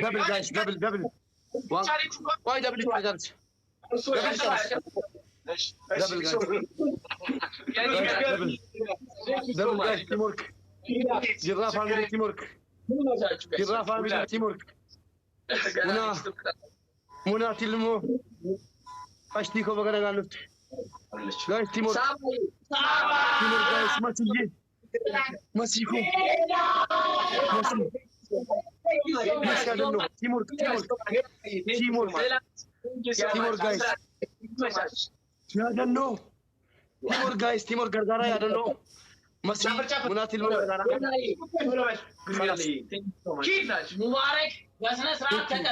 Double guys, double. One. Why double guys? Double guys. Double guys, teamwork. Giraffe family teamwork. Giraffe family teamwork. Muna tilmo. Pasti ko bagana galut. Guys, teamwork. Teamwork guys, Masiko. Yes, I don't know. Teamwork, guys. I don't know. Teamwork, Gargara, I don't know. Masi, Munatil Gargara. Mubarak,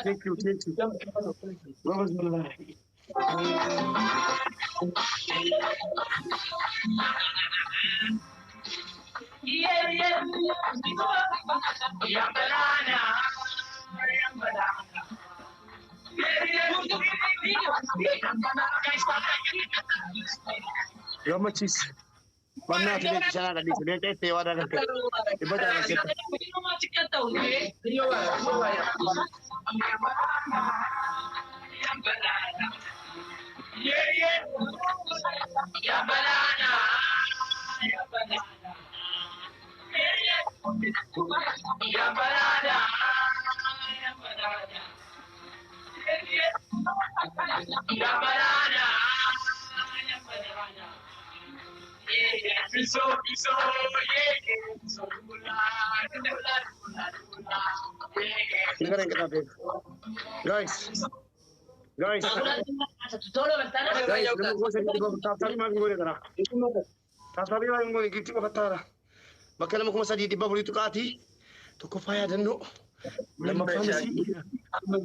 thank you. Ramachis. Mana tu ni sana tadi sudah tewa dah kan. Ibu dah kan. Dengarin kita guys. Bakal mo kumasa di babuli tu kati. To ko faya dan no. Lama famasi.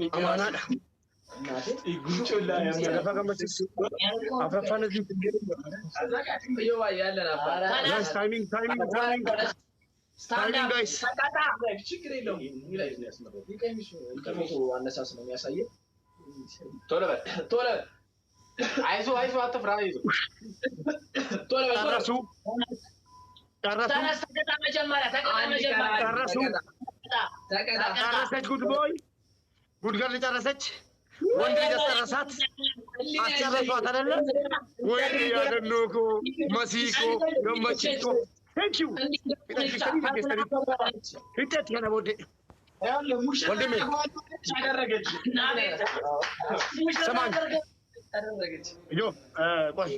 Amana da. Iguchola ya. Ada faga masis. Apa fana di. Guys, timing. Timing guys. Tola. Aizu atau fry itu. Tola. Tarasu good boy. Good girl Tarasach. One day just Tarasat. Achara Fatadella. When we are the Noko, Masiko, Gambachiko. Thank you. Hit that can about it. What do you mean? Yo,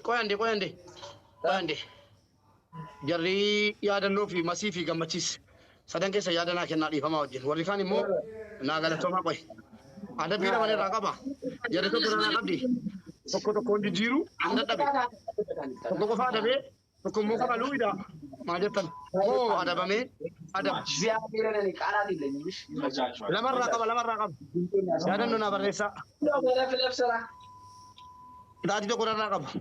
Koyande. Jarri yaada nufi masifi gamachis sadan kesa yaada na kenna di fama wajin wari kani mo na gala to ma koy ada bira wala raqaba jarri to na qabdi tokko ndi jiru anda dabe tokko fa dabe tokko mo fa luida ma jatan oh ada bame ada biya bira ni kala di lenyish lamar raqaba yaada no na baresa wala fil afsara dadi to qura raqaba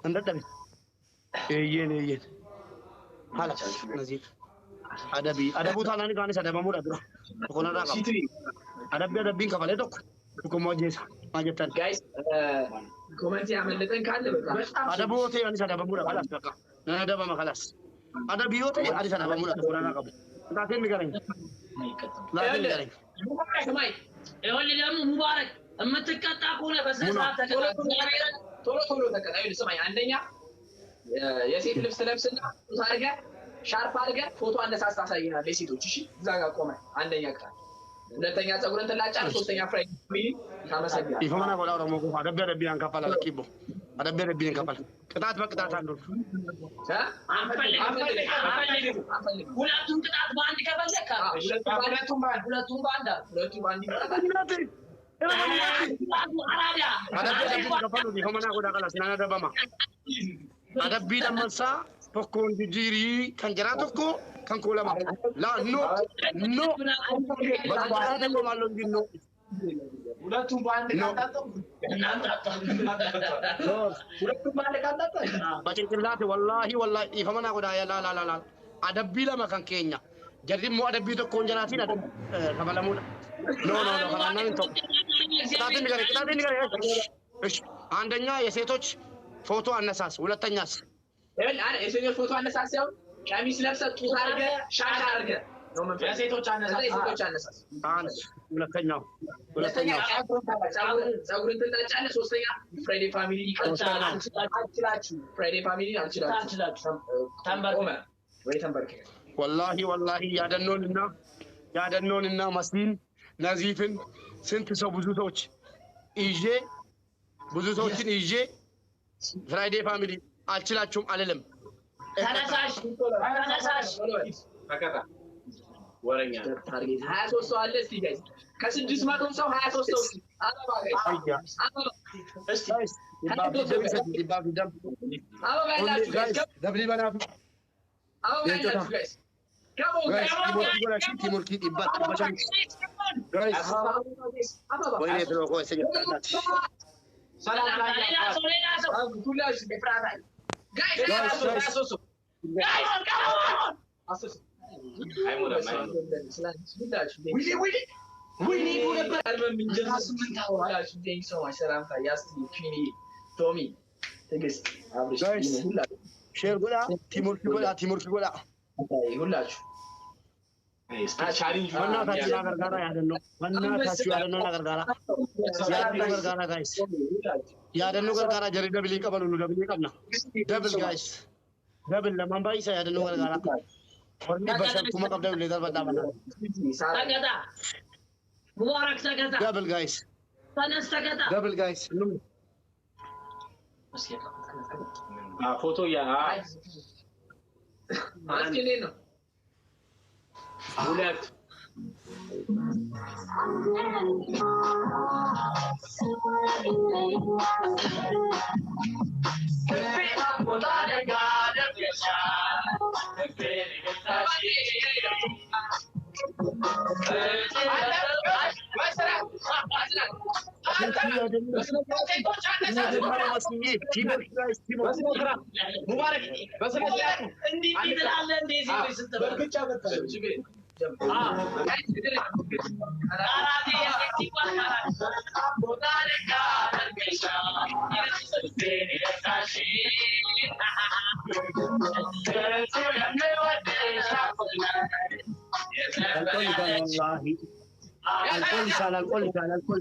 anda dabe yen hala nazif ada buta nani kani sada mamuda bro ko na raqaba ada bin ka bale dok ko mo jesa majetan guys comment ያመለጠን ካለ በጣም ada bote ani sada mamuda khalas baka na ada ma khalas ada biyote ani sada mamuda ko na raqaba takin mi garay سمعي يقول لي لما مبارك اما تقطع كونه بس ساعه ቶሎ ተቀጣ ይሉ ሰማይ አንደኛ የሴት ልብስ ለብስና ታርገ ሻርፕ አርገ ፎቶ አነሳስ ታሳይናል ለሴቶች እሺ እዛ ጋር ቆመ አንደኛ ቅጣት ሁለተኛ ጸጉርን ተላጫል ሶስተኛ ፍራይ ሚሊ ታመሰግናል ይፈማና ወላው ደግሞ ቆፋ ደብደብያን ከፋላ ለኪቦ ደብደብያን ከፋላ ቅጣት በቅጣት አንዱ ሁለቱም ቅጣት በአንድ ከፈለካ ሁለቱም በአንድ Adabbii lammansaa tokkoon jijjiirii kan jiraa tokko kan koolama. Laa no barbaada yoo maaloo jinno. ሁለቱም በአንድ ካጣጣ ሁለቱም በአንድ ካጣጣ በጭንቅላቴ ወላሂ ይፈመና ጎዳ ላ adabbii lama kan keenya jarri immoo adabbii tokkoon jiraatiin kabalamuudha. No ከናናን ተው ቅጣትን ንገረኝ እሺ አንደኛ የሴቶች ፎቶ አነሳስ ሁለተኛስ የሴቶች ፎቶ አነሳስ ያው ቀሚስ ለብሰህ ጡት አድርገህ ሻሽ አድርገህ የሴቶች አነሳስ አንድ ሁለተኛው ፀጉርን ትላጫለህ ሶስተኛ ፍሬዴ ፋሚሊ ይቀጥላል አልችላችሁ ፍሬዴ ፋሚሊ አልችላችሁ ተንበርክ ወላሂ ያደኖንና መስሊን ነዚፍን ስንት ሰው ብዙ ሰዎችን ይዤ ፍራይዴ ፋሚሊ አልችላችሁም አልልም። ተነሳሽ ተከታ ወረኛ 23 ሰው አለ። እስቲ ጋይስ ከ600 ሰው 23 ሰው አበባ ሼር ጎዳ ቲሞርኪ ጎዳ ሁላችሁ ቻሌንጅ በእናታችሁ አገርጋራ ያደነው አገርጋራ ጋይስ ያደነው ገርጋራ ጀሪ ደብል ይቀበሉ ቀብና ደብል ጋይስ ደብል ለማንባይሳ ያደነው ገርጋራ ወርኒ በሸልኩ መቀበል ለዘር በጣም ሰገዳ ሙባረክ ሰገዳ ደብል ጋይስ ተነስ ሰገዳ ደብል ጋይስ ፎቶ ያ ማስኪኔ ነው ሁለት ሙባረክ በሰላም እንዴ ይላል እንዴ በርግጫ በታች alcohol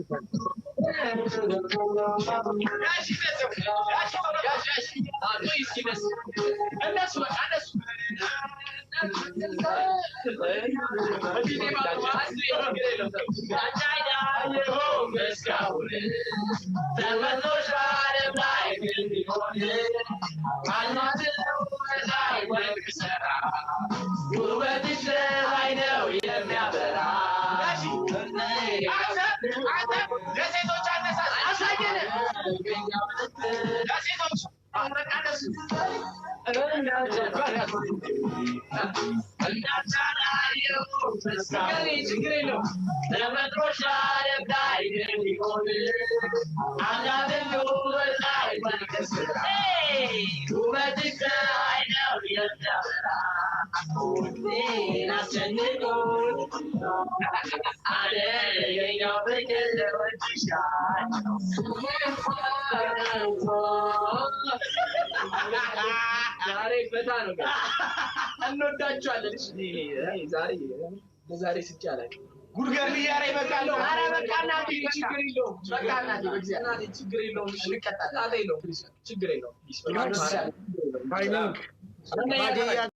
ዛሬ ሲቻላል ጉርገር ያሬ በቃለው አረ በቃና ችግር የለውም ችግር የለውም